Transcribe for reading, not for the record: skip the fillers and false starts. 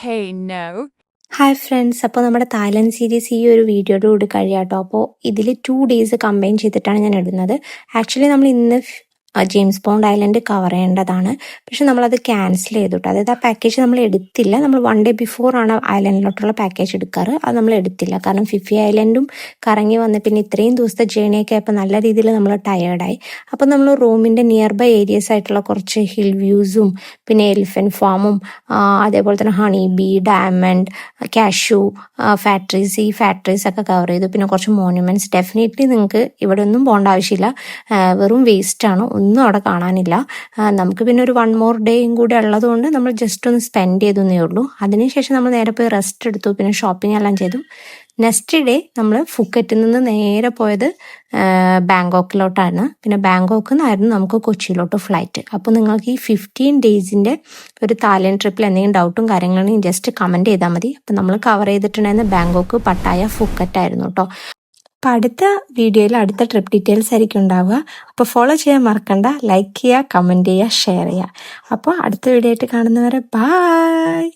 Hey, no. Hi friends, അപ്പോൾ നമ്മുടെ Thailand series ഈ ഒരു വീഡിയോയുടെ കൂടി കഴിയാട്ടോ. അപ്പോൾ ഇതിൽ 2 ഡേയ്സ് കമ്പൈൻ ചെയ്തിട്ടാണ് ഞാൻ ഇടുന്നത്. ആക്ച്വലി നമ്മൾ ഇന്ന് ജെയിംസ് ബോണ്ട് ഐലൻഡ് കവർ ചെയ്യേണ്ടതാണ്, പക്ഷെ നമ്മളത് ക്യാൻസൽ ചെയ്തിട്ടു. അതായത് ആ പാക്കേജ് നമ്മൾ എടുത്തില്ല. നമ്മൾ 1 ഡേ ബിഫോർ ആണ് ഐലൻഡിലോട്ടുള്ള പാക്കേജ് എടുക്കാറ്. അത് നമ്മൾ എടുത്തില്ല, കാരണം ഫിഫി ഐലൻഡും കറങ്ങി വന്ന് പിന്നെ ഇത്രയും ദിവസത്തെ ജേണിയൊക്കെ ആയപ്പോൾ നല്ല രീതിയിൽ നമ്മൾ ടയേർഡായി. അപ്പോൾ നമ്മൾ റൂമിൻ്റെ നിയർ ബൈ ഏരിയസ് ആയിട്ടുള്ള കുറച്ച് ഹിൽ വ്യൂസും പിന്നെ എലിഫൻറ്റ് ഫാമും അതേപോലെ തന്നെ honey B, diamond, cashew factories, ഈ ഫാക്ടറീസ് ഒക്കെ കവർ ചെയ്തു. പിന്നെ കുറച്ച് മോണ്യുമെൻറ്റ്സ്. ഡെഫിനറ്റ്ലി നിങ്ങൾക്ക് ഇവിടെ ഒന്നും പോകേണ്ട ആവശ്യമില്ല, വെറും വേസ്റ്റാണ്, ഒന്നും അവിടെ കാണാനില്ല. നമുക്ക് പിന്നെ ഒരു 1 more ഡേയും കൂടെ ഉള്ളതുകൊണ്ട് നമ്മൾ ജസ്റ്റ് ഒന്ന് സ്പെൻഡ് ചെയ്തെന്നേ ഉള്ളൂ. അതിനുശേഷം നമ്മൾ നേരെ പോയി റെസ്റ്റ് എടുത്തു, പിന്നെ ഷോപ്പിംഗ് എല്ലാം ചെയ്തു. നെക്സ്റ്റ് ഡേ നമ്മൾ ഫുക്കറ്റിൽ നിന്ന് നേരെ പോയത് ബാങ്കോക്കിലോട്ടാണ്. പിന്നെ ബാങ്കോക്കിൽ നിന്നായിരുന്നു നമുക്ക് കൊച്ചിയിലോട്ട് ഫ്ലൈറ്റ്. അപ്പോൾ നിങ്ങൾക്ക് ഈ 15 ഡേയ്സിൻ്റെ ഒരു തായ്ലൻഡ് ട്രിപ്പിൽ എന്തെങ്കിലും ഡൗട്ടും കാര്യങ്ങളും ജസ്റ്റ് കമൻറ്റ് ചെയ്താൽ മതി. അപ്പോൾ നമ്മൾ കവർ ചെയ്തിട്ടുണ്ടായിരുന്ന ബാങ്കോക്ക്, പട്ടായ, ഫുക്കറ്റായിരുന്നു കേട്ടോ. അപ്പോൾ അടുത്ത വീഡിയോയിൽ അടുത്ത ട്രിപ്പ് ഡീറ്റെയിൽസ് ആയിരിക്കും ഉണ്ടാവുക. അപ്പോൾ ഫോളോ ചെയ്യാൻ മറക്കണ്ട, ലൈക്ക് ചെയ്യുക, കമൻറ്റ് ചെയ്യുക, ഷെയർ ചെയ്യുക. അപ്പോൾ അടുത്ത വീഡിയോ ആയിട്ട് കാണുന്നവരെ ബൈ.